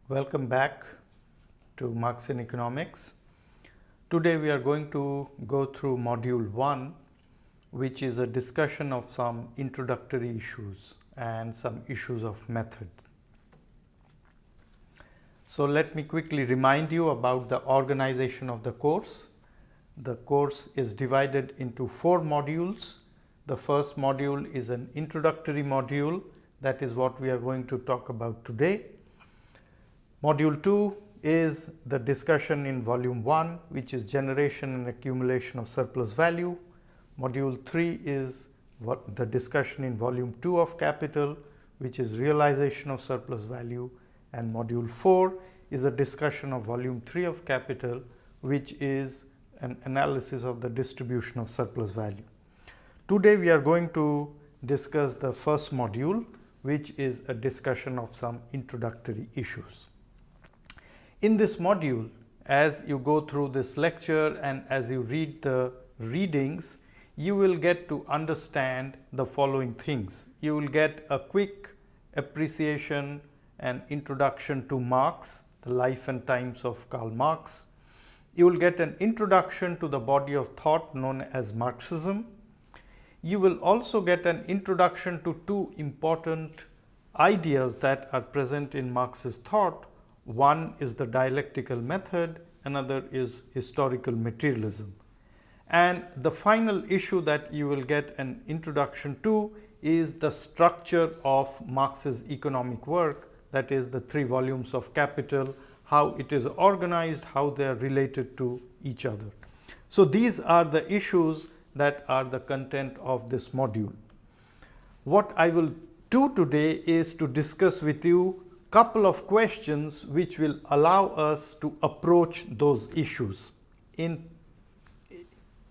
Welcome back to Marx in Economics. Today we are going to go through Module 1, which is a discussion of some introductory issues and some issues of method. So let me quickly remind you about the organization of the course. The course is divided into 4 modules. The first module is an introductory module. That is what we are going to talk about today. Module 2 is the discussion in Volume 1, which is generation and accumulation of surplus value. Module 3 is the discussion in Volume 2 of capital, which is realization of surplus value. And Module 4 is a discussion of Volume 3 of capital, which is an analysis of the distribution of surplus value. Today we are going to discuss the first module, which is a discussion of some introductory issues. In this module, as you go through this lecture and as you read the readings, you will get to understand the following things. You will get a quick appreciation and introduction to Marx, the life and times of Karl Marx. You will get an introduction to the body of thought known as Marxism. You will also get an introduction to 2 important ideas that are present in Marx's thought. One is the dialectical method, another is historical materialism. And the final issue that you will get an introduction to is the structure of Marx's economic work, that is the 3 volumes of Capital, how it is organized, how they are related to each other. So these are the issues that are the content of this module. What I will do today is to discuss with you couple of questions which will allow us to approach those issues.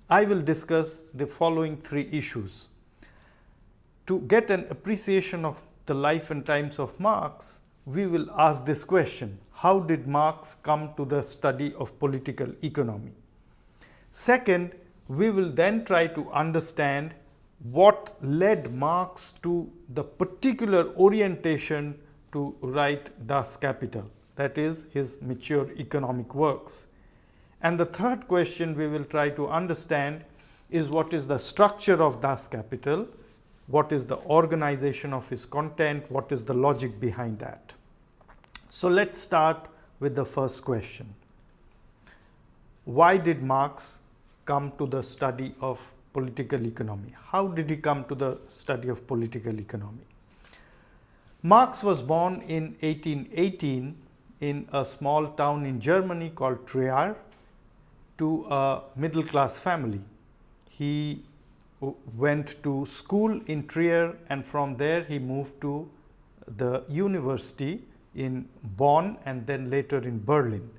I will discuss the following 3 issues. To get an appreciation of the life and times of Marx, we will ask this question: how did Marx come to the study of political economy? Second, we will then try to understand what led Marx to the particular orientation to write Das Kapital, that is his mature economic works. And the third question we will try to understand is what is the structure of Das Kapital, what is the organization of his content, what is the logic behind that. So let's start with the first question. Why did Marx come to the study of political economy? How did he come to the study of political economy? Marx was born in 1818 in a small town in Germany called Trier to a middle class family. He went to school in Trier and from there he moved to the university in Bonn and then later in Berlin.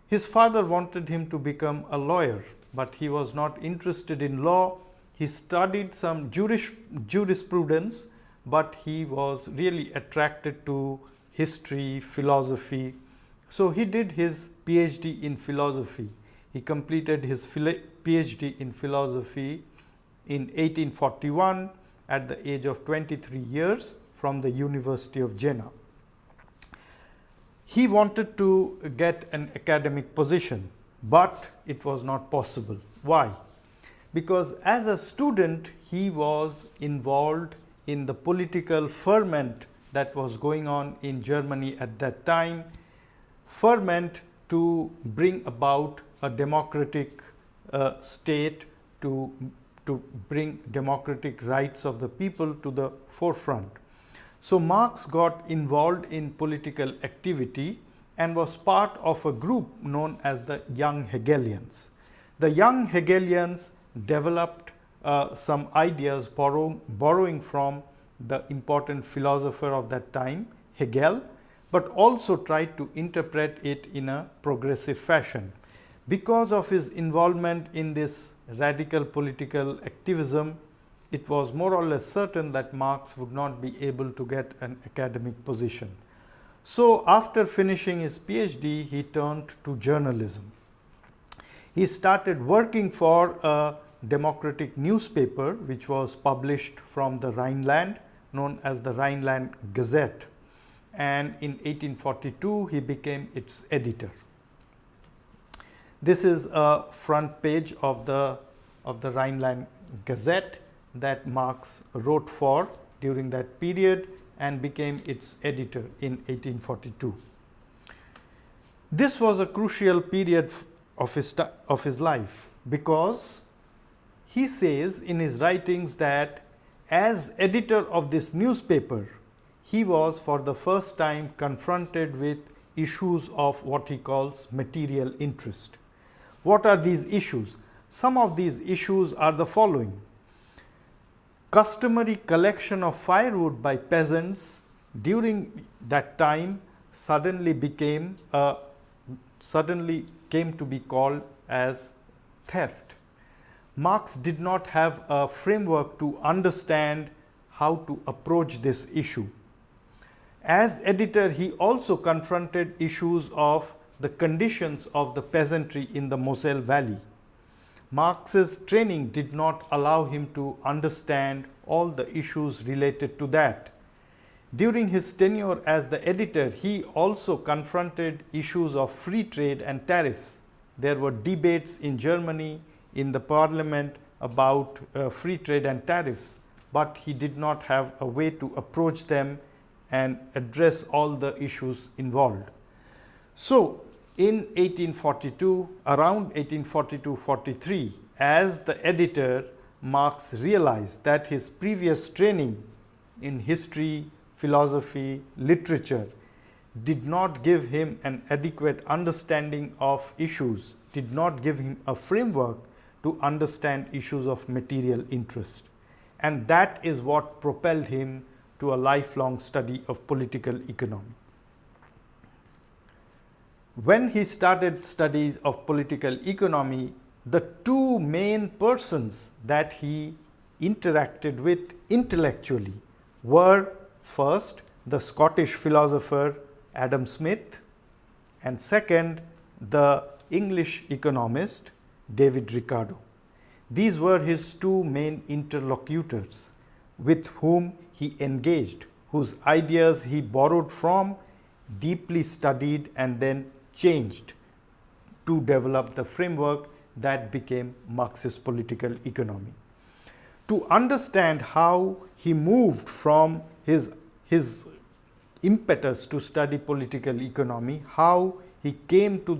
His father wanted him to become a lawyer, but he was not interested in law. He studied some jurisprudence, but he was really attracted to history, philosophy. So he did his PhD in philosophy. He completed his PhD in philosophy in 1841 at the age of 23 years from the University of Jena. He wanted to get an academic position, but it was not possible. Why? Because as a student, he was involved in the political ferment that was going on in Germany at that time, ferment to bring about a democratic state, to bring democratic rights of the people to the forefront. So Marx got involved in political activity and was part of a group known as the Young Hegelians. The Young Hegelians developed some ideas borrowing from the important philosopher of that time, Hegel, but also tried to interpret it in a progressive fashion. Because of his involvement in this radical political activism, it was more or less certain that Marx would not be able to get an academic position. So after finishing his PhD, he turned to journalism. He started working for a democratic newspaper which was published from the Rhineland, known as the Rhineland Gazette. and in 1842 he became its editor. This is a front page of the Rhineland Gazette that Marx wrote for during that period and became its editor in 1842. This was a crucial period of his life, because he says in his writings that as editor of this newspaper, he was for the first time confronted with issues of what he calls material interest. What are these issues? Some of these issues are the following: customary collection of firewood by peasants during that time suddenly came to be called as theft. Marx did not have a framework to understand how to approach this issue. As editor, he also confronted issues of the conditions of the peasantry in the Moselle Valley. Marx's training did not allow him to understand all the issues related to that. During his tenure as the editor, he also confronted issues of free trade and tariffs. There were debates in Germany in the parliament about free trade and tariffs, but he did not have a way to approach them and address all the issues involved. So, in 1842, around 1842-43, as the editor, Marx realized that his previous training in history, philosophy, literature did not give him an adequate understanding of issues, did not give him a framework to understand issues of material interest. And that is what propelled him to a lifelong study of political economy. When he started studies of political economy, the two main persons that he interacted with intellectually were first the Scottish philosopher Adam Smith, and second the English economist David Ricardo. These were his two main interlocutors with whom he engaged, whose ideas he borrowed from, deeply studied, and then changed to develop the framework that became Marxist political economy. To understand how he moved from his impetus to study political economy, how he came to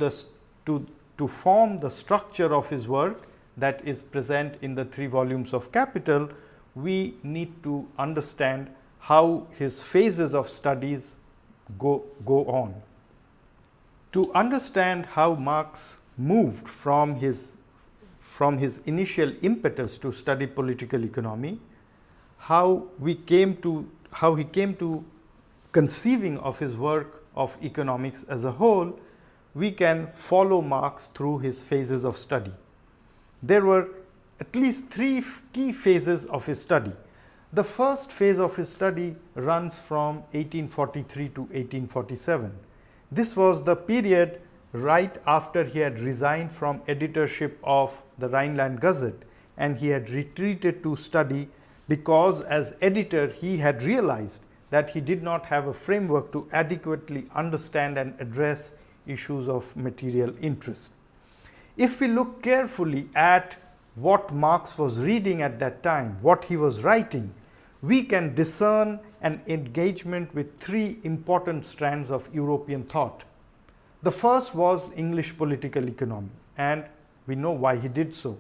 form the structure of his work that is present in the 3 volumes of Capital, we need to understand how his phases of studies go on. To understand how Marx moved from his initial impetus to study political economy, how he came to conceiving of his work of economics as a whole, we can follow Marx through his phases of study. There were at least 3 key phases of his study. The first phase of his study runs from 1843 to 1847. This was the period right after he had resigned from editorship of the Rhineland Gazette, and he had retreated to study because as editor he had realized that he did not have a framework to adequately understand and address issues of material interest. If we look carefully at what Marx was reading at that time, what he was writing, we can discern an engagement with 3 important strands of European thought. The first was English political economy, and we know why he did so.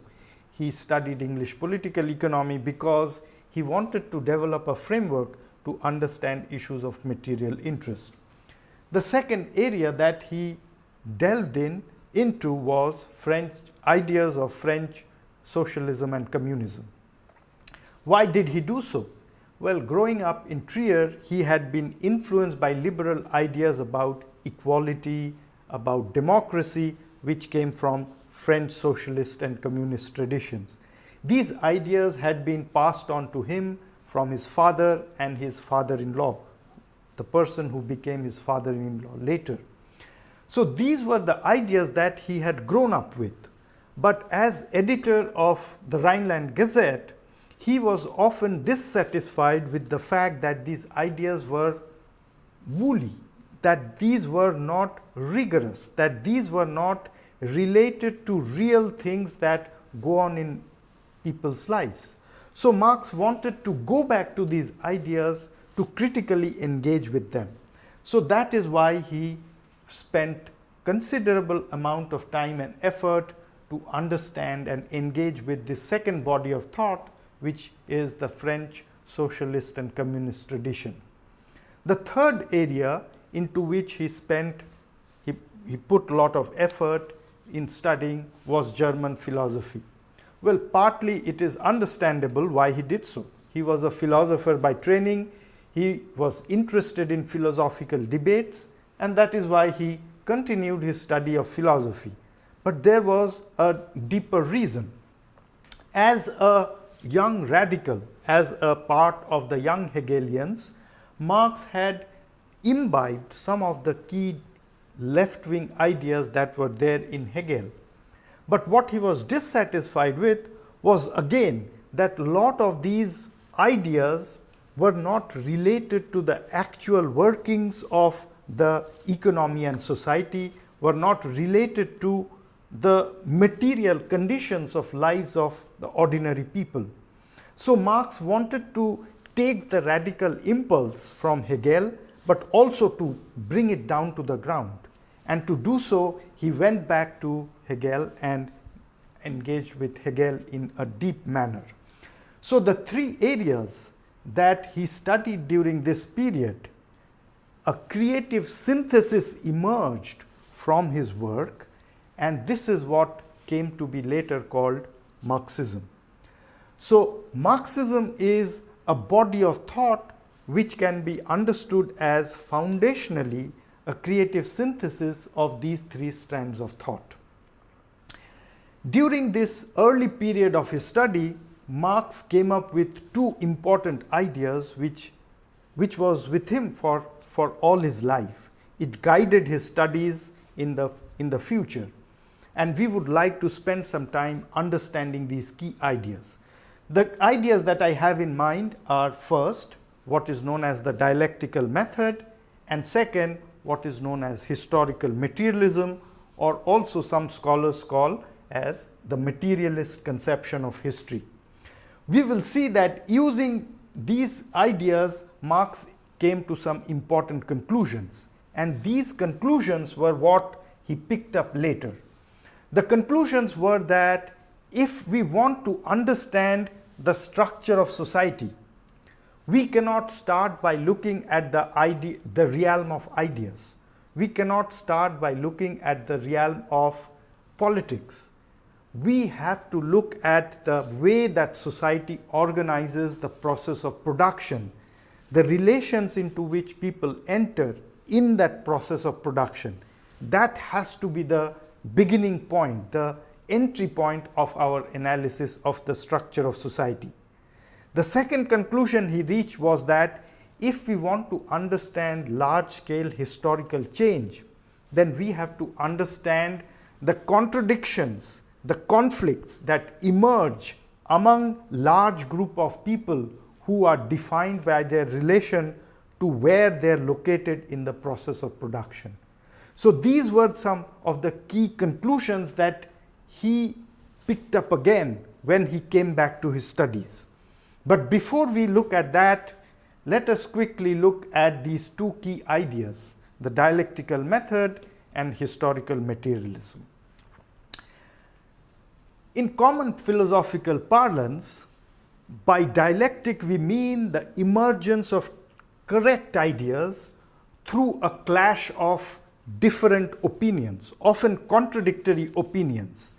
He studied English political economy because he wanted to develop a framework to understand issues of material interest. The second area that he delved into was French ideas of French socialism and communism. Why did he do so? Well, growing up in Trier, he had been influenced by liberal ideas about equality, about democracy, which came from French socialist and communist traditions. These ideas had been passed on to him from his father and his father-in-law, the person who became his father-in-law later. So these were the ideas that he had grown up with. But as editor of the Rhineland Gazette, he was often dissatisfied with the fact that these ideas were woolly, that these were not rigorous, that these were not related to real things that go on in people's lives. So Marx wanted to go back to these ideas to critically engage with them. So that is why he spent considerable amount of time and effort to understand and engage with the second body of thought, which is the French socialist and communist tradition. The third area into which he put a lot of effort in studying was German philosophy. Well, partly it is understandable why he did so. He was a philosopher by training, he was interested in philosophical debates, and that is why he continued his study of philosophy. But there was a deeper reason. As a young radical, as a part of the young Hegelians, Marx had imbibed some of the key left-wing ideas that were there in Hegel. But what he was dissatisfied with was again that a lot of these ideas were not related to the actual workings of the economy and society, were not related to the material conditions of lives of the ordinary people. So Marx wanted to take the radical impulse from Hegel, but also to bring it down to the ground. And to do so, he went back to Hegel and engaged with Hegel in a deep manner. So the three areas that he studied during this period, a creative synthesis emerged from his work, and this is what came to be later called Marxism. So Marxism is a body of thought which can be understood as foundationally a creative synthesis of these three strands of thought. During this early period of his study, Marx came up with two important ideas which was with him for all his life. It guided his studies in the future. And we would like to spend some time understanding these key ideas. The ideas that I have in mind are first, what is known as the dialectical method, and second, what is known as historical materialism, or also some scholars call as the materialist conception of history. We will see that using these ideas, Marx came to some important conclusions, and these conclusions were what he picked up later. The conclusions were that if we want to understand the structure of society, we cannot start by looking at the realm of ideas. We cannot start by looking at the realm of politics. We have to look at the way that society organizes the process of production, the relations into which people enter in that process of production. That has to be the beginning point, the entry point of our analysis of the structure of society. The second conclusion he reached was that if we want to understand large-scale historical change, then we have to understand the contradictions, the conflicts that emerge among large group of people who are defined by their relation to where they are located in the process of production. So these were some of the key conclusions that he picked up again when he came back to his studies. But before we look at that, let us quickly look at these two key ideas, the dialectical method and historical materialism. In common philosophical parlance, by dialectic we mean the emergence of correct ideas through a clash of different opinions, often contradictory opinions.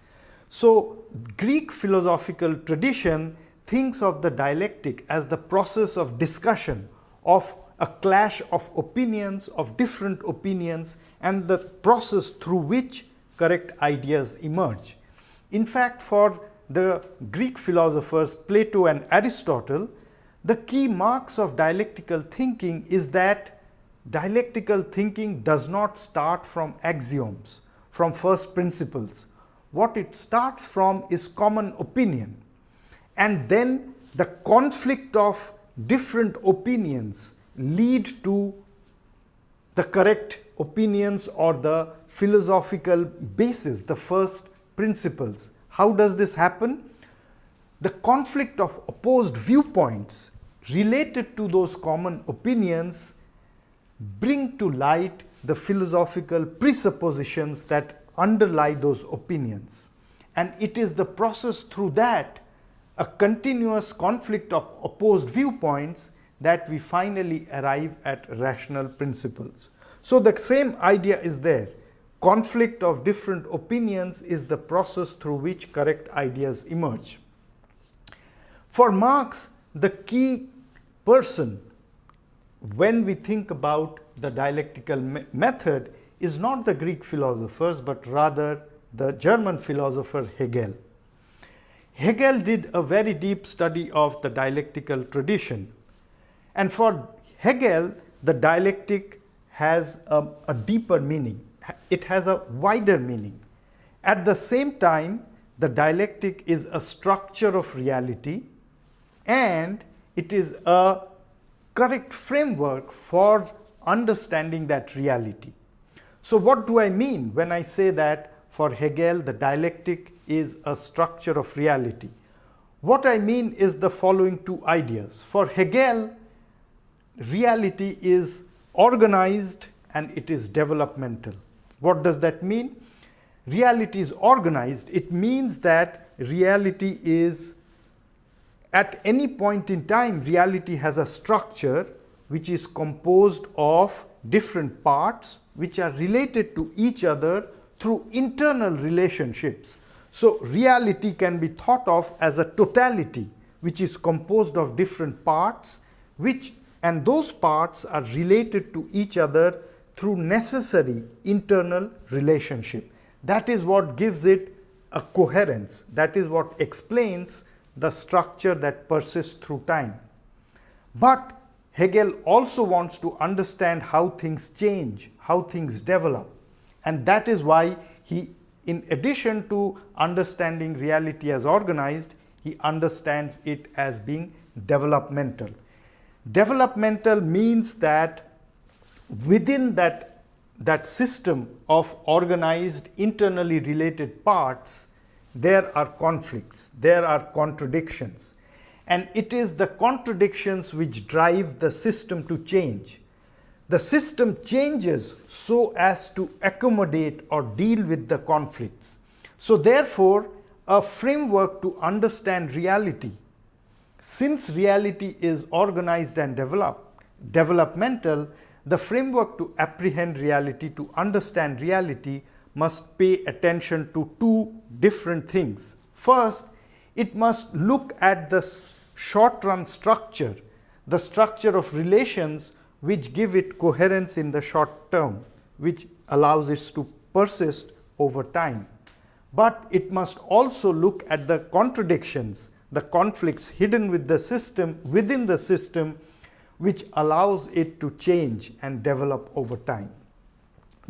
So Greek philosophical tradition thinks of the dialectic as the process of discussion, of a clash of opinions, of different opinions, and the process through which correct ideas emerge. In fact, for the Greek philosophers Plato and Aristotle, the key marks of dialectical thinking is that dialectical thinking does not start from axioms, from first principles. What it starts from is common opinion. And then the conflict of different opinions lead to the correct opinions or the philosophical basis, the first principles. How does this happen? The conflict of opposed viewpoints related to those common opinions bring to light the philosophical presuppositions that underlie those opinions. And it is the process through that, a continuous conflict of opposed viewpoints, that we finally arrive at rational principles. So the same idea is there. Conflict of different opinions is the process through which correct ideas emerge. For Marx, the key person when we think about the dialectical method is not the Greek philosophers, but rather the German philosopher Hegel. Hegel did a very deep study of the dialectical tradition. And for Hegel, the dialectic has a deeper meaning. It has a wider meaning. At the same time, the dialectic is a structure of reality, and it is a correct framework for understanding that reality. So what do I mean when I say that for Hegel the dialectic is a structure of reality? What I mean is the following two ideas. For Hegel, reality is organized and it is developmental. What does that mean? Reality is organized. It means that reality is, at any point in time, reality has a structure which is composed of different parts which are related to each other through internal relationships. So reality can be thought of as a totality which is composed of different parts, and those parts are related to each other through necessary internal relationship. That is what gives it a coherence. That is what explains the structure that persists through time. But Hegel also wants to understand how things change, how things develop. And that is why he, in addition to understanding reality as organized, he understands it as being developmental. Developmental means that within that system of organized, internally related parts, there are conflicts, there are contradictions. And it is the contradictions which drive the system to change. The system changes so as to accommodate or deal with the conflicts. So therefore, a framework to understand reality, since reality is organized and developmental, the framework to apprehend reality, to understand reality, must pay attention to two different things. First, it must look at the short-run structure, the structure of relations which give it coherence in the short term, which allows it to persist over time. But it must also look at the contradictions, the conflicts hidden within the system, which allows it to change and develop over time.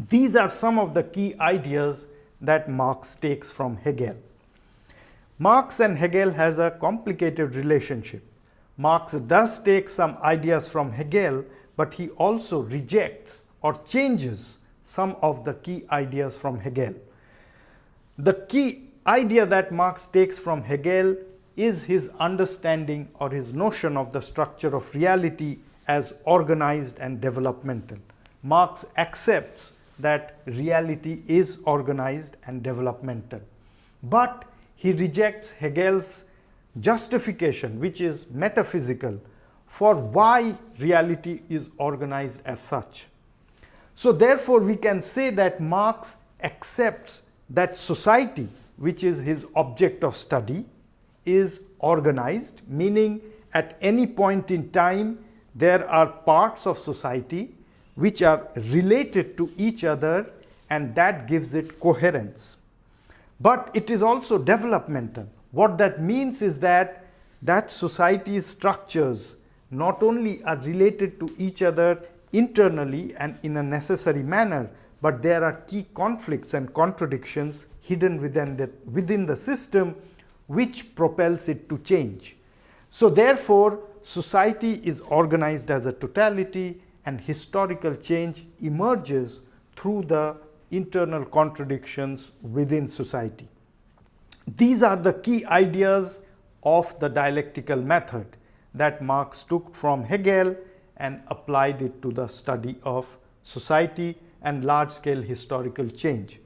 These are some of the key ideas that Marx takes from Hegel. Marx and Hegel has a complicated relationship. Marx does take some ideas from Hegel, but he also rejects or changes some of the key ideas from Hegel. The key idea that Marx takes from Hegel is his understanding or his notion of the structure of reality as organized and developmental. Marx accepts that reality is organized and developmental. But he rejects Hegel's justification, which is metaphysical, for why reality is organized as such. So therefore, we can say that Marx accepts that society, which is his object of study, is organized, meaning at any point in time, there are parts of society which are related to each other, and that gives it coherence. But it is also developmental. What that means is that society's structures not only are related to each other internally and in a necessary manner, but there are key conflicts and contradictions hidden within the system which propels it to change. So therefore, society is organized as a totality, and historical change emerges through the internal contradictions within society. These are the key ideas of the dialectical method that Marx took from Hegel and applied it to the study of society and large-scale historical change.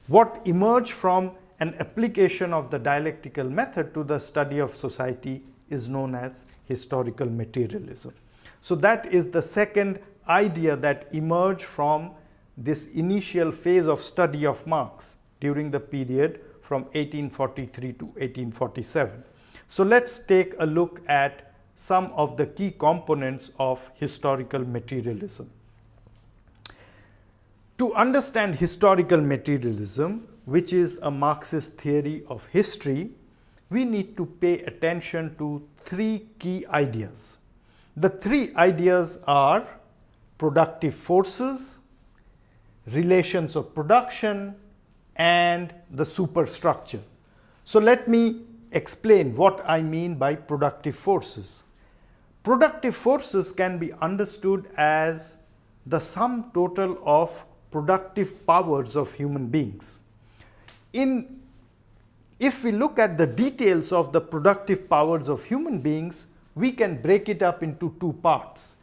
What emerged from an application of the dialectical method to the study of society is known as historical materialism. So that is the second idea that emerged from this initial phase of study of Marx during the period from 1843 to 1847. So let's take a look at some of the key components of historical materialism. To understand historical materialism, which is a Marxist theory of history, we need to pay attention to three key ideas. The three ideas are productive forces, relations of production, and the superstructure. So let me explain what I mean by productive forces. Productive forces can be understood as the sum total of productive powers of human beings. If we look at the details of the productive powers of human beings, we can break it up into two parts.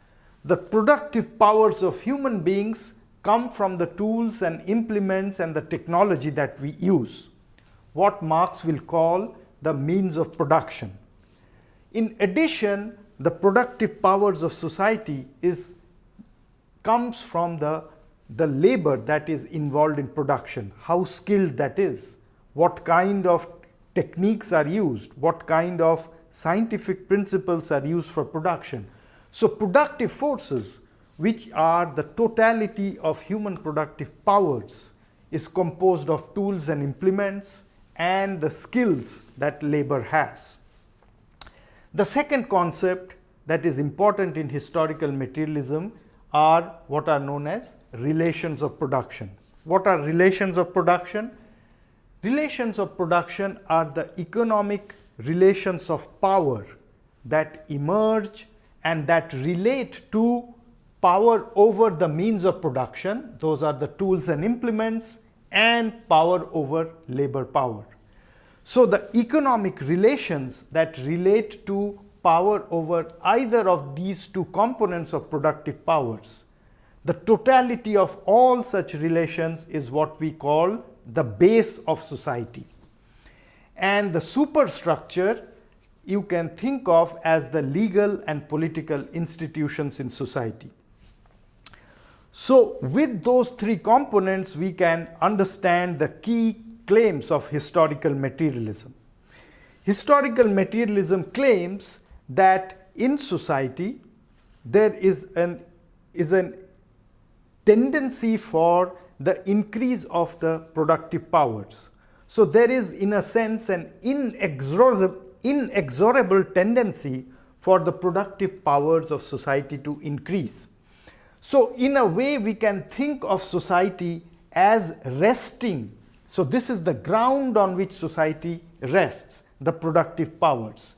The productive powers of human beings come from the tools and implements and the technology that we use, what Marx will call the means of production. In addition, the productive powers of society comes from the labor that is involved in production, how skilled that is, what kind of techniques are used, what kind of scientific principles are used for production. So productive forces, which are the totality of human productive powers, is composed of tools and implements and the skills that labor has. The second concept that is important in historical materialism are what are known as relations of production. What are relations of production? Relations of production are the economic relations of power that emerge and that relate to power over the means of production, those are the tools and implements, and power over labor power. So the economic relations that relate to power over either of these two components of productive powers, the totality of all such relations is what we call the base of society. And the superstructure you can think of as the legal and political institutions in society. So with those three components, we can understand the key claims of historical materialism. Historical materialism claims that in society there is an tendency for the increase of the productive powers. So there is, in a sense, an inexorable tendency for the productive powers of society to increase. So in a way, we can think of society as resting. So this is the ground on which society rests, the productive powers.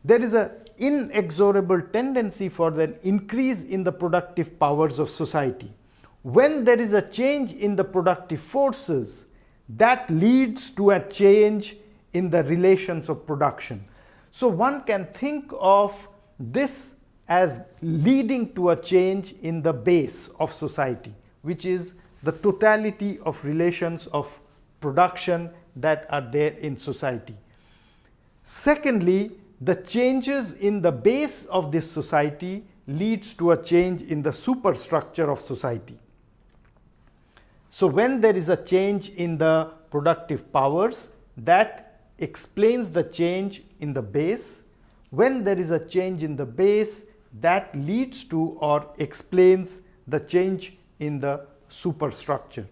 There is an inexorable tendency for the increase in the productive powers of society. When there is a change in the productive forces, that leads to a change in the relations of production. So one can think of this as leading to a change in the base of society, which is the totality of relations of production that are there in society. Secondly, the changes in the base of this society leads to a change in the superstructure of society. So when there is a change in the productive powers, that explains the change in the base. When there is a change in the base, that leads to or explains the change in the superstructure.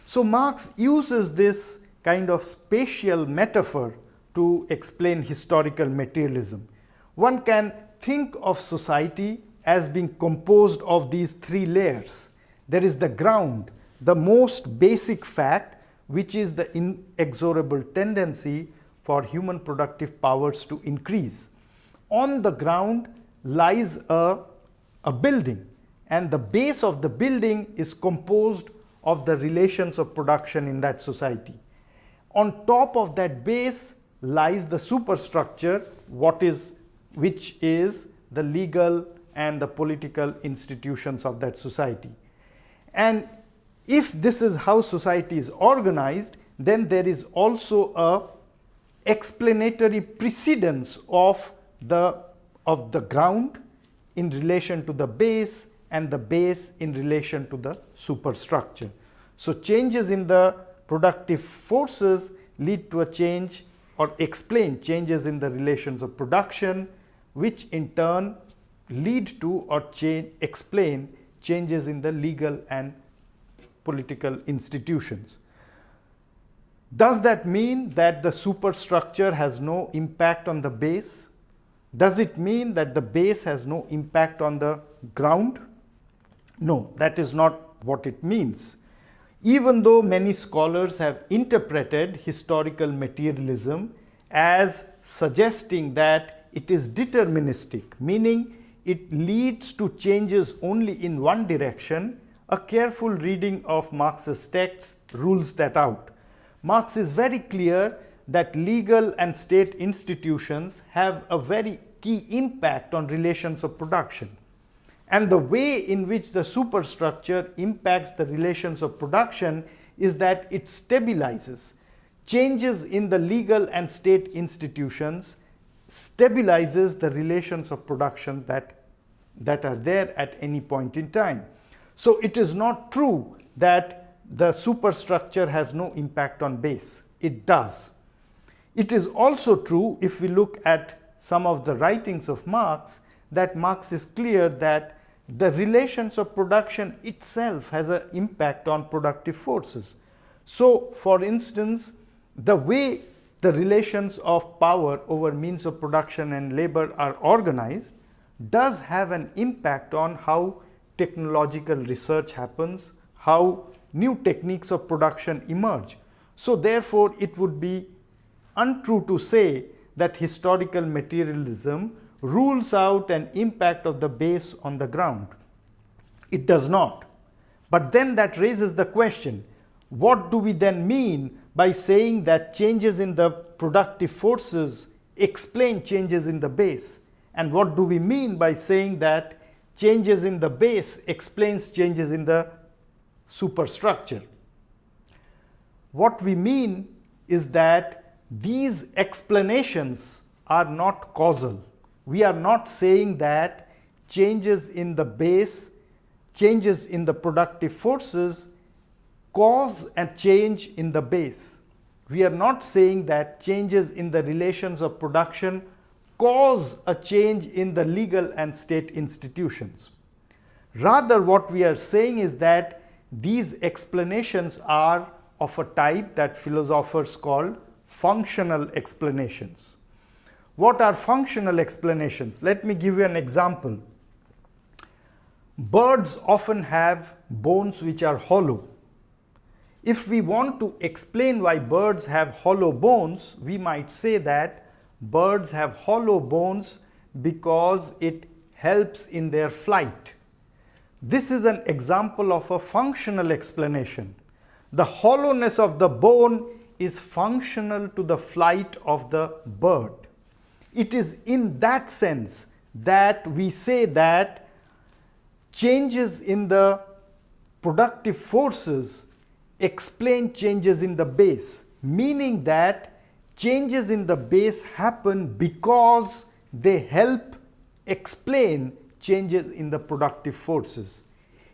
So Marx uses this kind of spatial metaphor to explain historical materialism. One can think of society as being composed of these three layers. There is the ground, the most basic fact, which is the inexorable tendency for human productive powers to increase. On the ground lies a building, and the base of the building is composed of the relations of production in that society. On top of that base lies the superstructure, which is the legal and the political institutions of that society. And if this is how society is organized, then there is also a explanatory precedence of the ground in relation to the base and the base in relation to the superstructure. So changes in the productive forces lead to a change or explain changes in the relations of production, which in turn lead to or explain changes in the legal and political institutions. Does that mean that the superstructure has no impact on the base? Does it mean that the base has no impact on the ground? No, that is not what it means. Even though many scholars have interpreted historical materialism as suggesting that it is deterministic, meaning it leads to changes only in one direction, a careful reading of Marx's texts rules that out. Marx is very clear that legal and state institutions have a very key impact on relations of production. And the way in which the superstructure impacts the relations of production is that it stabilizes. Changes in the legal and state institutions stabilizes the relations of production that are there at any point in time. So it is not true that the superstructure has no impact on base. It does. It is also true, if we look at some of the writings of Marx, that Marx is clear that the relations of production itself has an impact on productive forces. So, for instance, the way the relations of power over means of production and labor are organized does have an impact on how technological research happens, how new techniques of production emerge. So therefore, it would be untrue to say that historical materialism rules out an impact of the base on the ground. It does not. But then that raises the question, what do we then mean by saying that changes in the productive forces explain changes in the base? And what do we mean by saying that changes in the base explains changes in the superstructure? What we mean is that these explanations are not causal. We are not saying that changes in the base, changes in the productive forces cause a change in the base. We are not saying that changes in the relations of production cause a change in the legal and state institutions. Rather, what we are saying is that these explanations are of a type that philosophers call functional explanations. What are functional explanations? Let me give you an example. Birds often have bones which are hollow. If we want to explain why birds have hollow bones, we might say that birds have hollow bones because it helps in their flight. This is an example of a functional explanation. The hollowness of the bone is functional to the flight of the bird. It is in that sense that we say that changes in the productive forces explain changes in the base, meaning that changes in the base happen because they help explain changes in the productive forces.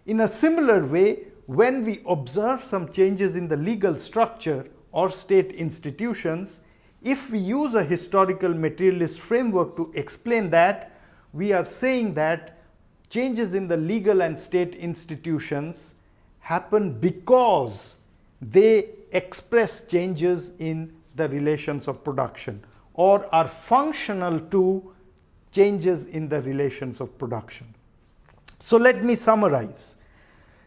In a similar way, when we observe some changes in the legal structure or state institutions, if we use a historical materialist framework to explain that, we are saying that changes in the legal and state institutions happen because they express changes in the relations of production or are functional to changes in the relations of production. So let me summarize.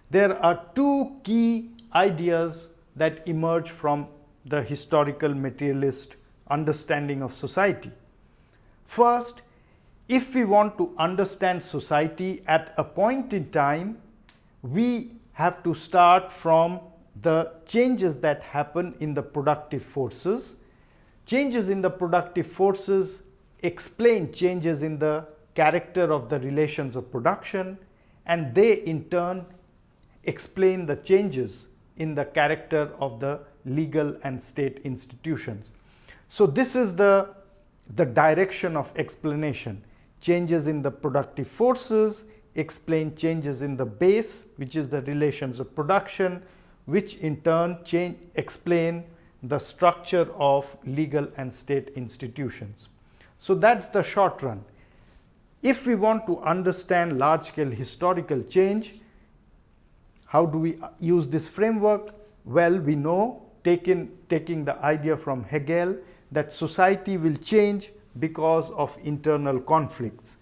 There are two key ideas that emerge from the historical materialist understanding of society. First, if we want to understand society at a point in time, we have to start from the changes that happen in the productive forces. Changes in the productive forces explain changes in the character of the relations of production, and they in turn explain the changes in the character of the legal and state institutions. So this is the direction of explanation. Changes in the productive forces explain changes in the base, which is the relations of production, which in turn explain the structure of legal and state institutions. So that's the short run. If we want to understand large-scale historical change, how do we use this framework? Well, we know, taking the idea from Hegel, that society will change because of internal conflicts.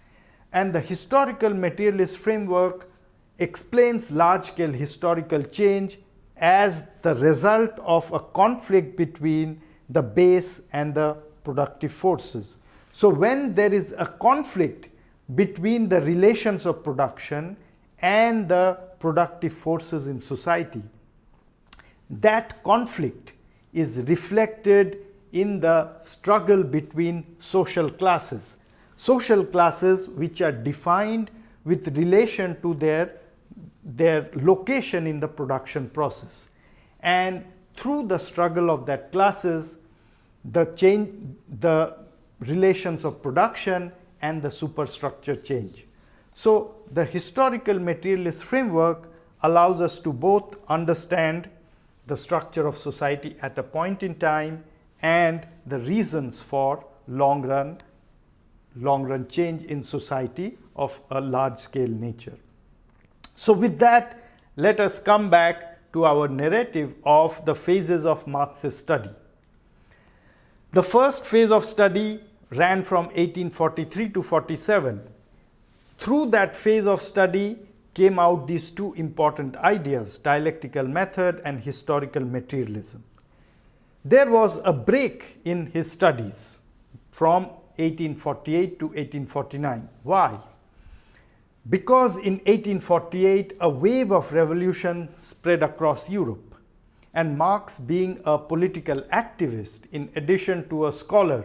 And the historical materialist framework explains large-scale historical change as the result of a conflict between the base and the productive forces. So when there is a conflict between the relations of production and the productive forces in society, that conflict is reflected in the struggle between social classes. Social classes which are defined with relation to their location in the production process. And through the struggle of that classes, the relations of production and the superstructure change. So the historical materialist framework allows us to both understand the structure of society at a point in time and the reasons for long run change in society of a large scale nature. So with that, let us come back to our narrative of the phases of Marx's study. The first phase of study ran from 1843 to 47. Through that phase of study came out these two important ideas, dialectical method and historical materialism. There was a break in his studies from 1848 to 1849. Why? Because in 1848 a wave of revolution spread across Europe, and Marx, being a political activist in addition to a scholar,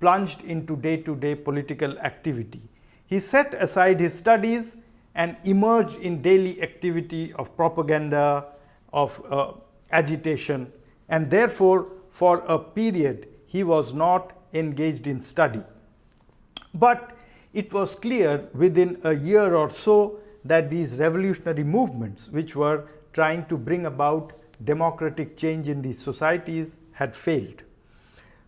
plunged into day-to-day political activity. He set aside his studies and emerged in daily activity of propaganda, of agitation, and therefore for a period he was not engaged in study. But it was clear within a year or so that these revolutionary movements, which were trying to bring about democratic change in these societies, had failed.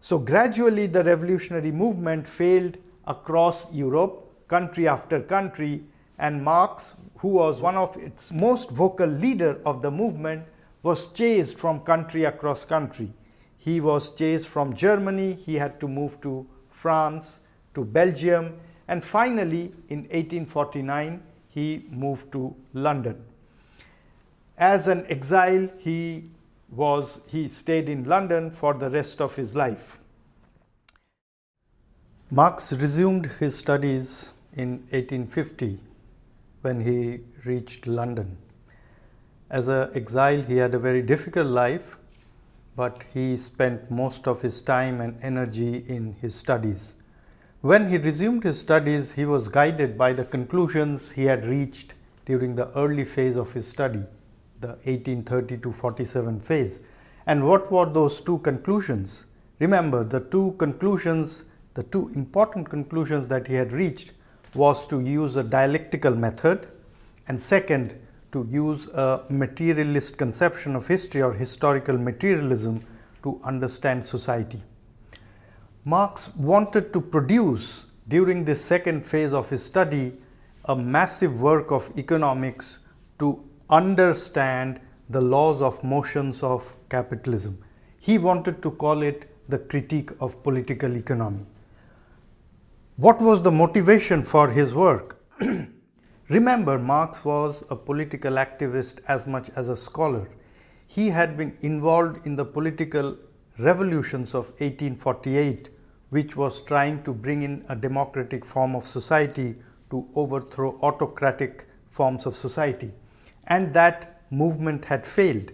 So gradually the revolutionary movement failed across Europe, country after country, and Marx, who was one of its most vocal leader of the movement, was chased from country across country. He was chased from Germany, he had to move to France, to Belgium, and finally in 1849 he moved to London. As an exile, he stayed in London for the rest of his life. Marx resumed his studies in 1850 when he reached London. As an exile, he had a very difficult life, but he spent most of his time and energy in his studies. When he resumed his studies, he was guided by the conclusions he had reached during the early phase of his study, the 1830 to 47 phase. And what were those two conclusions? Remember, the two important conclusions that he had reached was to use a dialectical method, and second, to use a materialist conception of history or historical materialism to understand society. Marx wanted to produce, during this second phase of his study, a massive work of economics to understand the laws of motions of capitalism. He wanted to call it the critique of political economy. What was the motivation for his work? Remember, Marx was a political activist as much as a scholar. He had been involved in the political revolutions of 1848 which was trying to bring in a democratic form of society to overthrow autocratic forms of society. And that movement had failed.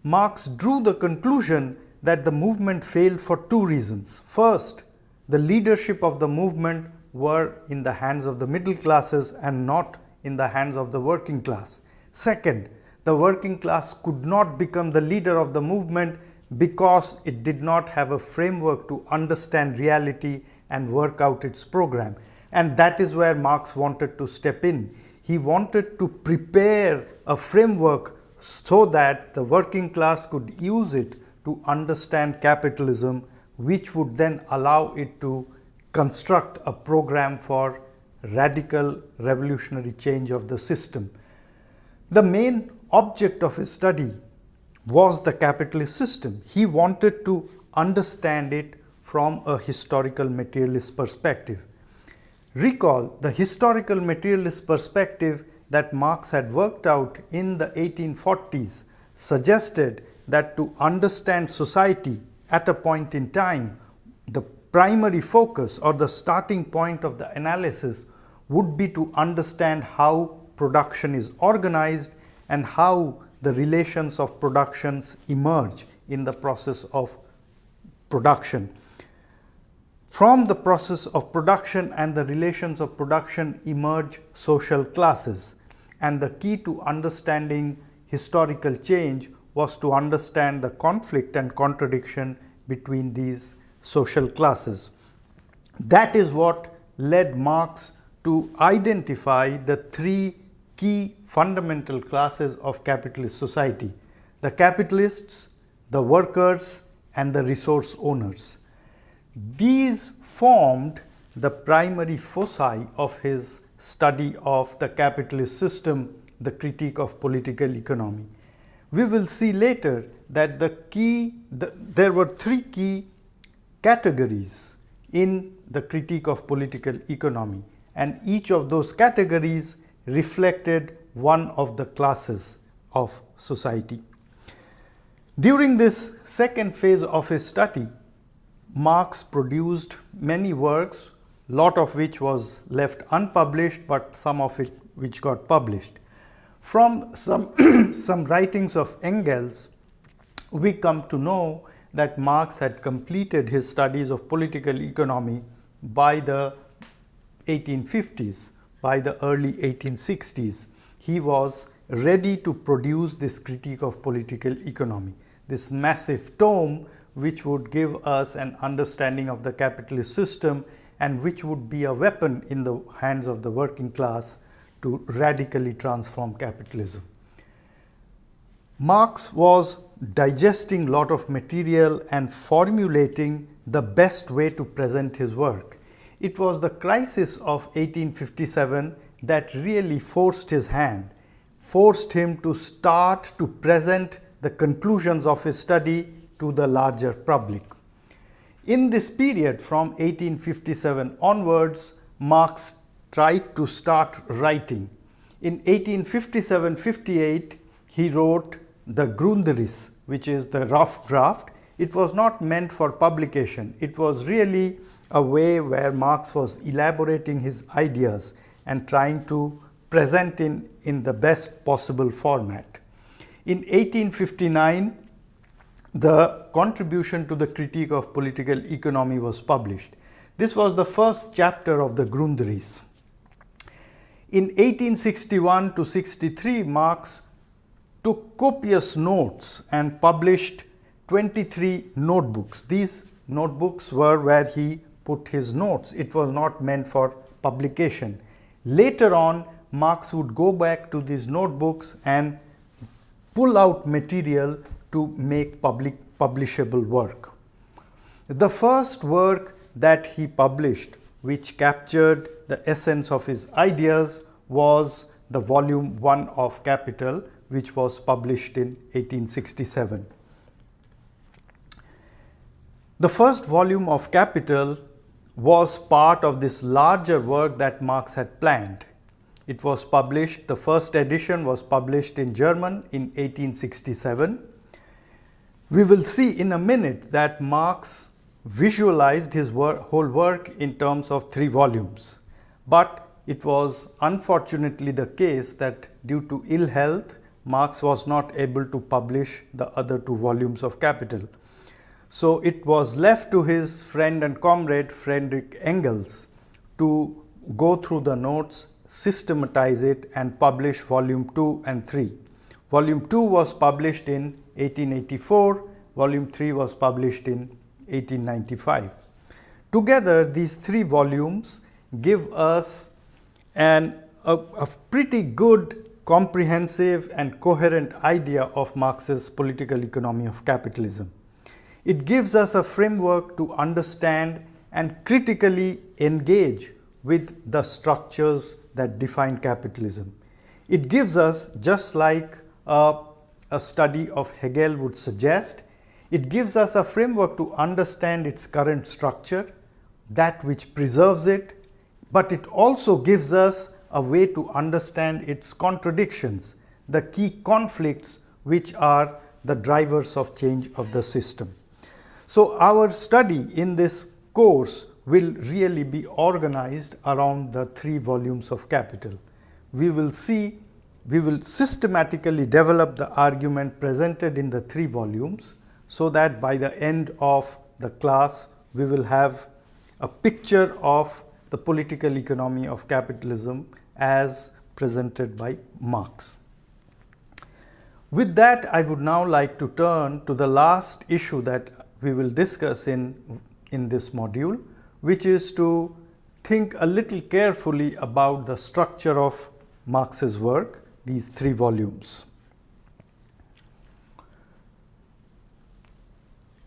Marx drew the conclusion that the movement failed for two reasons. First, the leadership of the movement were in the hands of the middle classes and not in the hands of the working class. Second, the working class could not become the leader of the movement because it did not have a framework to understand reality and work out its program. And that is where Marx wanted to step in. He wanted to prepare a framework so that the working class could use it to understand capitalism, which would then allow it to construct a program for radical revolutionary change of the system. The main object of his study was the capitalist system. He wanted to understand it from a historical materialist perspective. Recall, the historical materialist perspective that Marx had worked out in the 1840s suggested that to understand society at a point in time, the primary focus or the starting point of the analysis would be to understand how production is organized and how the relations of productions emerge in the process of production. From the process of production and the relations of production emerge social classes. And the key to understanding historical change was to understand the conflict and contradiction between these social classes. That is what led Marx to identify the three key fundamental classes of capitalist society: the capitalists, the workers, and the resource owners. These formed the primary foci of his study of the capitalist system, the critique of political economy. We will see later that there were three key categories in the critique of political economy, and each of those categories reflected one of the classes of society. During this second phase of his study, Marx produced many works, lot of which was left unpublished, but some of it which got published. From some writings of Engels, we come to know that Marx had completed his studies of political economy by the 1850s. By the early 1860s, he was ready to produce this critique of political economy, this massive tome which would give us an understanding of the capitalist system and which would be a weapon in the hands of the working class to radically transform capitalism. Marx was digesting a lot of material and formulating the best way to present his work. It was the crisis of 1857 that really forced his hand, forced him to start to present the conclusions of his study to the larger public. In this period from 1857 onwards, Marx tried to start writing. In 1857-58, he wrote the Grundriss, which is the rough draft. It was not meant for publication. It was really a way where Marx was elaborating his ideas and trying to present in the best possible format. In 1859, the contribution to the critique of political economy was published. This was the first chapter of the Grundriss. In 1861 to 63, Marx took copious notes and published 23 notebooks. These notebooks were where he put his notes. It was not meant for publication. Later on, Marx would go back to these notebooks and pull out material to make publishable work. The first work that he published, which captured the essence of his ideas, was the volume 1 of Capital, which was published in 1867. The first volume of Capital was part of this larger work that Marx had planned. It was published, the first edition was published in German in 1867. We will see in a minute that Marx visualized his whole work in terms of 3 volumes. But it was unfortunately the case that due to ill health, Marx was not able to publish the other 2 volumes of Capital. So it was left to his friend and comrade Friedrich Engels to go through the notes, systematize it, and publish volume 2 and 3. Volume 2 was published in 1884, volume 3 was published in 1895. Together, these 3 volumes give us a pretty good, comprehensive and coherent idea of Marx's political economy of capitalism. It gives us a framework to understand and critically engage with the structures that define capitalism. It gives us, just like a study of Hegel would suggest, it gives us a framework to understand its current structure, that which preserves it, but it also gives us a way to understand its contradictions, the key conflicts which are the drivers of change of the system. So our study in this course will really be organized around the 3 volumes of Capital. We will systematically develop the argument presented in the 3 volumes so that by the end of the class we will have a picture of the political economy of capitalism as presented by Marx. With that, I would now like to turn to the last issue that we will discuss in this module, which is to think a little carefully about the structure of Marx's work, these 3 volumes.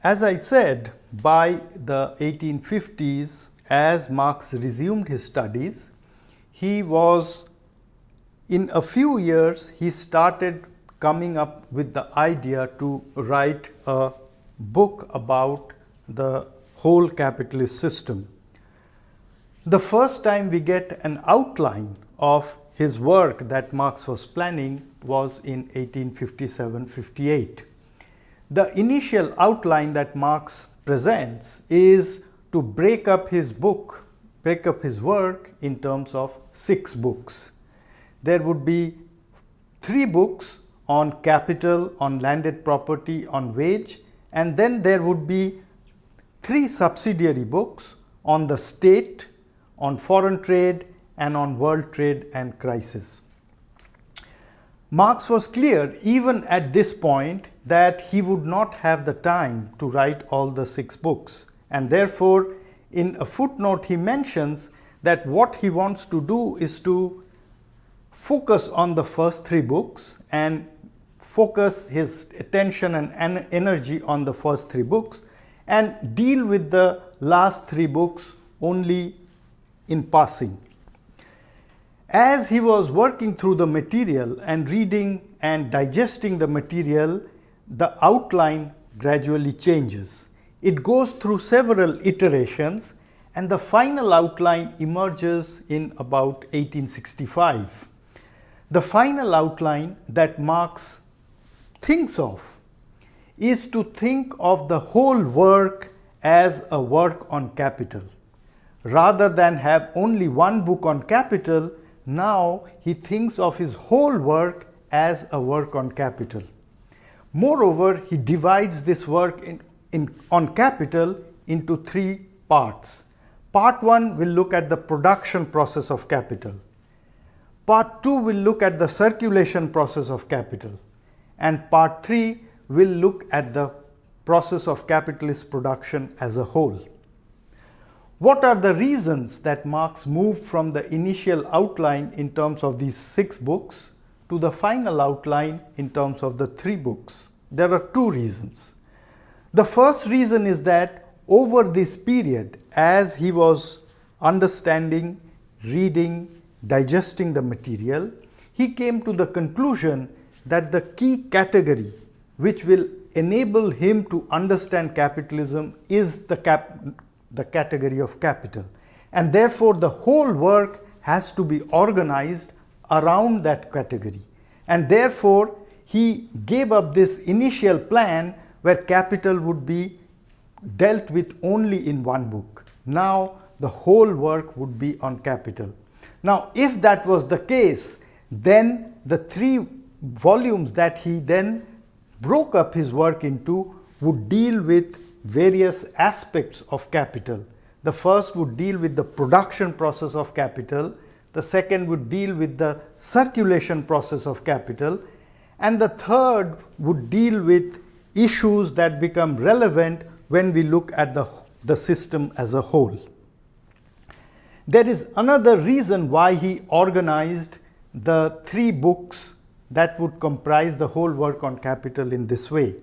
As I said, by the 1850s, as Marx resumed his studies, he was, in a few years, he started coming up with the idea to write a book about the whole capitalist system. The first time we get an outline of his work that Marx was planning was in 1857-58. The initial outline that Marx presents is to break up his work in terms of 6 books. There would be 3 books on capital, on landed property, on wage, and then there would be 3 subsidiary books on the state, on foreign trade, and on world trade and crisis. Marx was clear even at this point that he would not have the time to write all the 6 books, and therefore in a footnote he mentions that what he wants to do is to focus on the first 3 books and focus his attention and energy on the first 3 books and deal with the last 3 books only in passing. As he was working through the material and reading and digesting the material, the outline gradually changes. It goes through several iterations and the final outline emerges in about 1865. The final outline that Marx thinks of is to think of the whole work as a work on capital. Rather than have only one book on capital, now he thinks of his whole work as a work on capital. Moreover, he divides this work on capital into 3 parts. Part 1 will look at the production process of capital. Part 2 will look at the circulation process of capital. And part 3 will look at the process of capitalist production as a whole. What are the reasons that Marx moved from the initial outline in terms of these 6 books to the final outline in terms of the 3 books? There are 2 reasons. The first reason is that over this period, as he was understanding, reading, digesting the material, he came to the conclusion that the key category which will enable him to understand capitalism is the category of capital, and therefore the whole work has to be organized around that category, and therefore he gave up this initial plan where capital would be dealt with only in one book. Now the whole work would be on capital. Now if that was the case, then the 3 volumes that he then broke up his work into would deal with various aspects of capital. The first would deal with the production process of capital, the second would deal with the circulation process of capital, and the third would deal with issues that become relevant when we look at the system as a whole. There is another reason why he organized the 3 books that would comprise the whole work on capital in this way,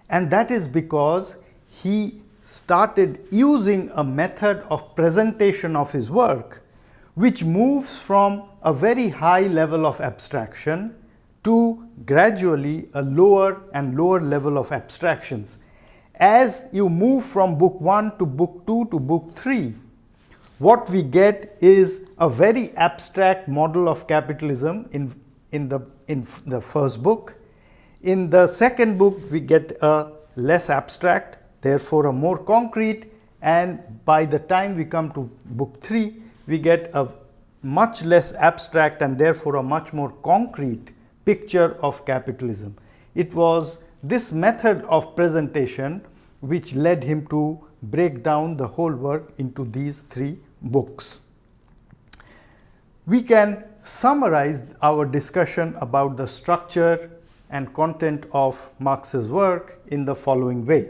and that is because he started using a method of presentation of his work which moves from a very high level of abstraction to gradually a lower and lower level of abstractions. As you move from book 1 to book 2 to book 3, what we get is a very abstract model of capitalism in the first book. In the second book, we get a less abstract, therefore a more concrete, and by the time we come to book 3, we get a much less abstract and therefore a much more concrete picture of capitalism. It was this method of presentation which led him to break down the whole work into these 3 books. We can summarize our discussion about the structure and content of Marx's work in the following way.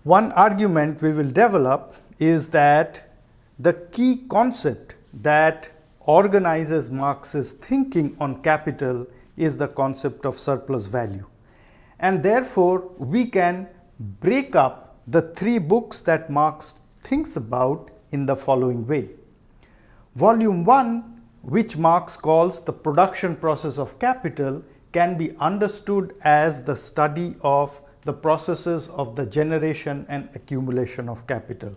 One argument we will develop is that the key concept that organizes Marx's thinking on capital is the concept of surplus value. And therefore, we can break up the 3 books that Marx thinks about in the following way. Volume 1, which Marx calls the production process of capital, can be understood as the study of the processes of the generation and accumulation of capital.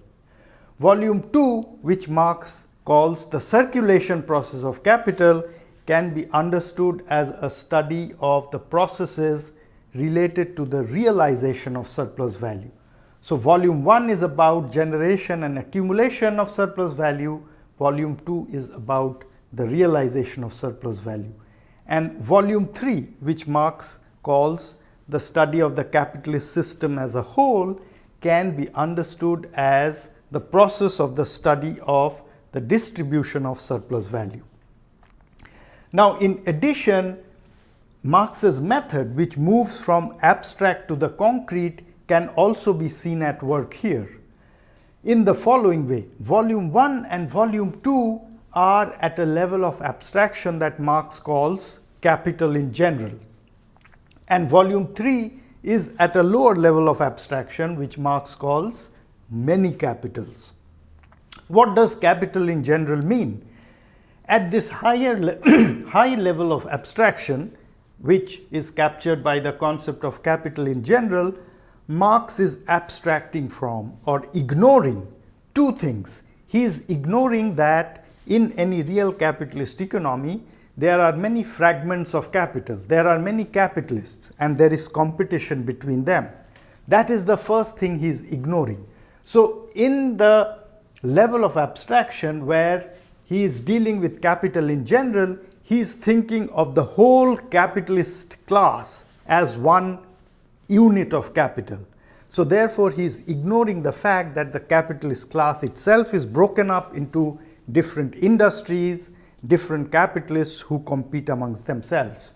Volume 2, which Marx calls the circulation process of capital, can be understood as a study of the processes related to the realization of surplus value. So volume 1 is about generation and accumulation of surplus value, volume 2 is about the realization of surplus value. And volume 3, which Marx calls the study of the capitalist system as a whole, can be understood as the process of the study of the distribution of surplus value. Now, in addition, Marx's method, which moves from abstract to the concrete, can also be seen at work here in the following way. Volume 1 and volume 2 are at a level of abstraction that Marx calls capital in general, and volume 3 is at a lower level of abstraction which Marx calls many capitals. What does capital in general mean? At this high level of abstraction, which is captured by the concept of capital in general, Marx is abstracting from or ignoring 2 things. He is ignoring that in any real capitalist economy, there are many fragments of capital, there are many capitalists, and there is competition between them. That is the first thing he is ignoring. So in the level of abstraction where he is dealing with capital in general, he is thinking of the whole capitalist class as one unit of capital. So therefore, he is ignoring the fact that the capitalist class itself is broken up into different industries, different capitalists who compete amongst themselves.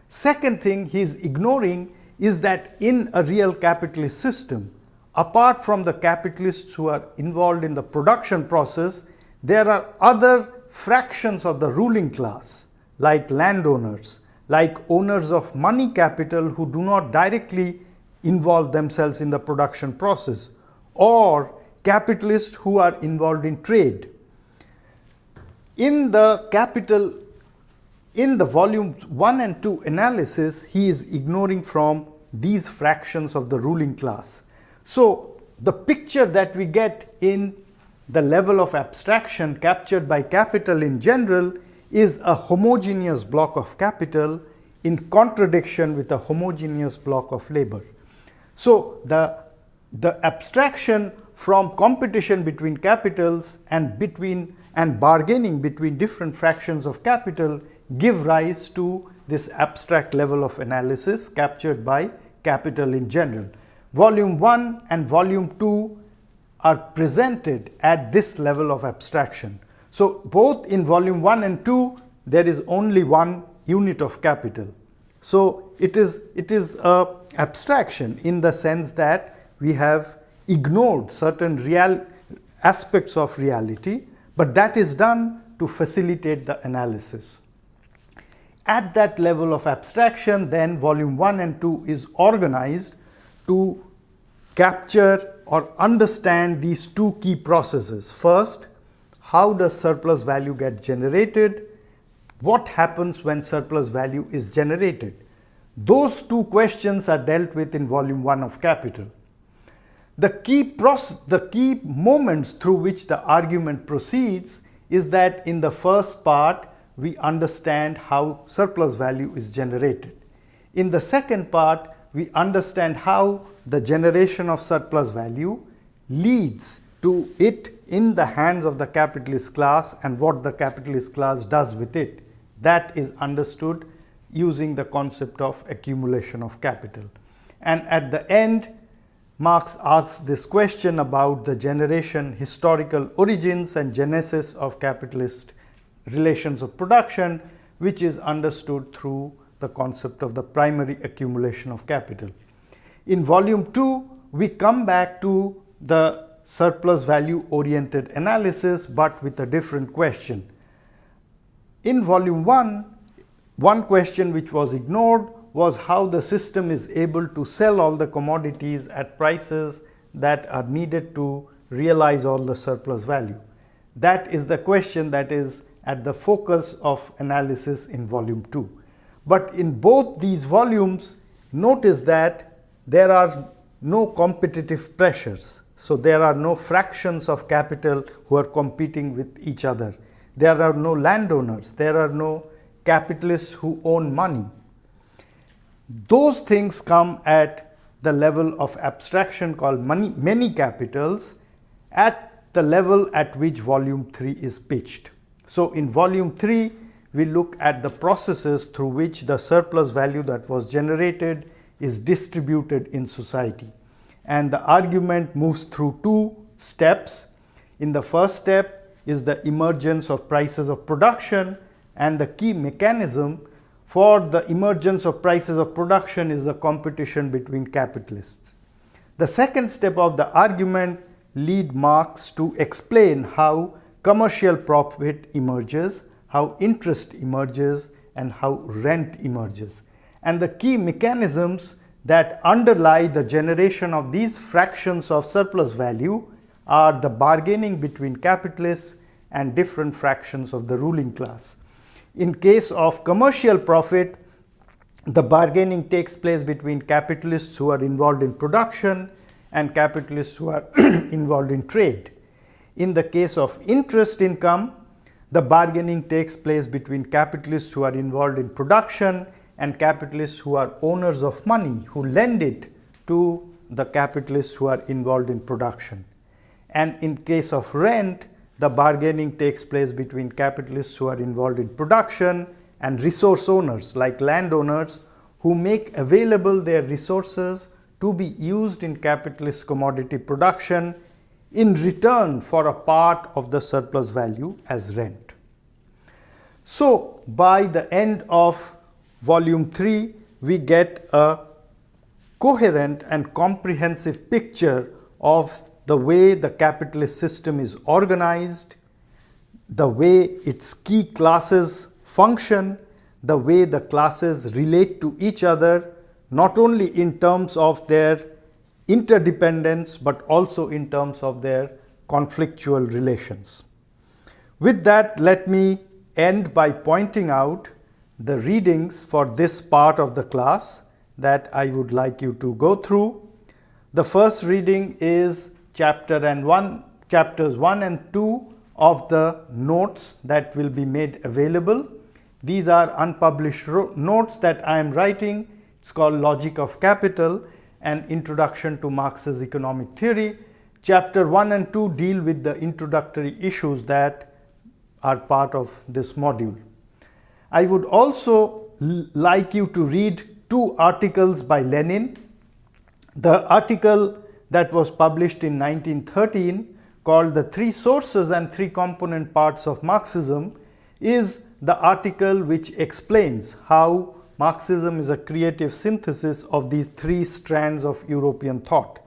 Second thing he is ignoring is that in a real capitalist system, apart from the capitalists who are involved in the production process, there are other fractions of the ruling class, like landowners, like owners of money capital who do not directly involve themselves in the production process, or capitalists who are involved in trade. In the volume 1 and 2 analysis, he is ignoring from these fractions of the ruling class. So the picture that we get in the level of abstraction captured by capital in general is a homogeneous block of capital in contradiction with a homogeneous block of labor. So the the abstraction from competition between capitals and bargaining between different fractions of capital give rise to this abstract level of analysis captured by capital in general. Volume 1 and volume 2 are presented at this level of abstraction. So both in volume 1 and 2 there is only one unit of capital. So it is a abstraction in the sense that we have ignored certain real aspects of reality, but that is done to facilitate the analysis. At that level of abstraction, then volume 1 and 2 is organized to capture or understand these two key processes. First, how does surplus value get generated? What happens when surplus value is generated? Those two questions are dealt with in volume 1 of capital. The key moments through which the argument proceeds is that in the first part we understand how surplus value is generated. In the second part we understand how the generation of surplus value leads to it in the hands of the capitalist class and what the capitalist class does with it. That is understood using the concept of accumulation of capital. And at the end, Marx asks this question about the generation, historical origins and genesis of capitalist relations of production, which is understood through the concept of the primary accumulation of capital. In volume 2, we come back to the surplus value oriented analysis, but with a different question. In volume 1, one question which was ignored was how the system is able to sell all the commodities at prices that are needed to realize all the surplus value. That is the question that is at the focus of analysis in volume 2. But in both these volumes, notice that there are no competitive pressures. So there are no fractions of capital who are competing with each other. There are no landowners. There are no capitalists who own money. Those things come at the level of abstraction called many capitals, at the level at which volume 3 is pitched. So in volume 3, we look at the processes through which the surplus value that was generated is distributed in society. And the argument moves through two steps. In the first step is the emergence of prices of production, and the key mechanism for the emergence of prices of production is the competition between capitalists. The second step of the argument leads Marx to explain how commercial profit emerges, how interest emerges, and how rent emerges. And the key mechanisms that underlie the generation of these fractions of surplus value are the bargaining between capitalists and different fractions of the ruling class. In case of commercial profit, the bargaining takes place between capitalists who are involved in production and capitalists who are involved in trade. In the case of interest income, the bargaining takes place between capitalists who are involved in production and capitalists who are owners of money, who lend it to the capitalists who are involved in production. And in case of rent, the bargaining takes place between capitalists who are involved in production and resource owners like landowners who make available their resources to be used in capitalist commodity production in return for a part of the surplus value as rent. So by the end of volume 3, we get a coherent and comprehensive picture of the way the capitalist system is organized, the way its key classes function, the way the classes relate to each other, not only in terms of their interdependence, but also in terms of their conflictual relations. With that, let me end by pointing out the readings for this part of the class that I would like you to go through. The first reading is chapters 1 and 2 of the notes that will be made available. These are unpublished notes that I am writing. It's called Logic of Capital, and Introduction to Marx's Economic Theory. Chapter 1 and 2 deal with the introductory issues that are part of this module. I would also like you to read 2 articles by Lenin. The article that was published in 1913 called The Three Sources and Three Component Parts of Marxism is the article which explains how Marxism is a creative synthesis of these 3 strands of European thought: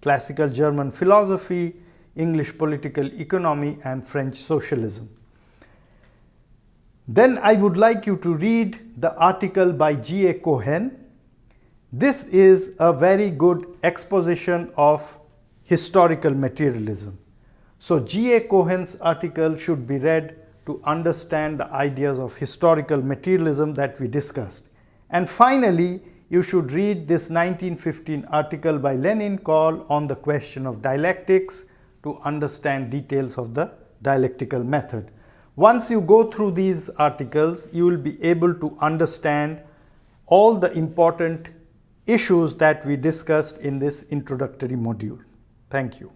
classical German philosophy, English political economy, and French socialism. Then I would like you to read the article by G.A. Cohen. This is a very good exposition of historical materialism. So G.A. Cohen's article should be read to understand the ideas of historical materialism that we discussed. And finally, you should read this 1915 article by Lenin called On the Question of Dialectics to understand details of the dialectical method. Once you go through these articles, you will be able to understand all the important issues that we discussed in this introductory module. Thank you.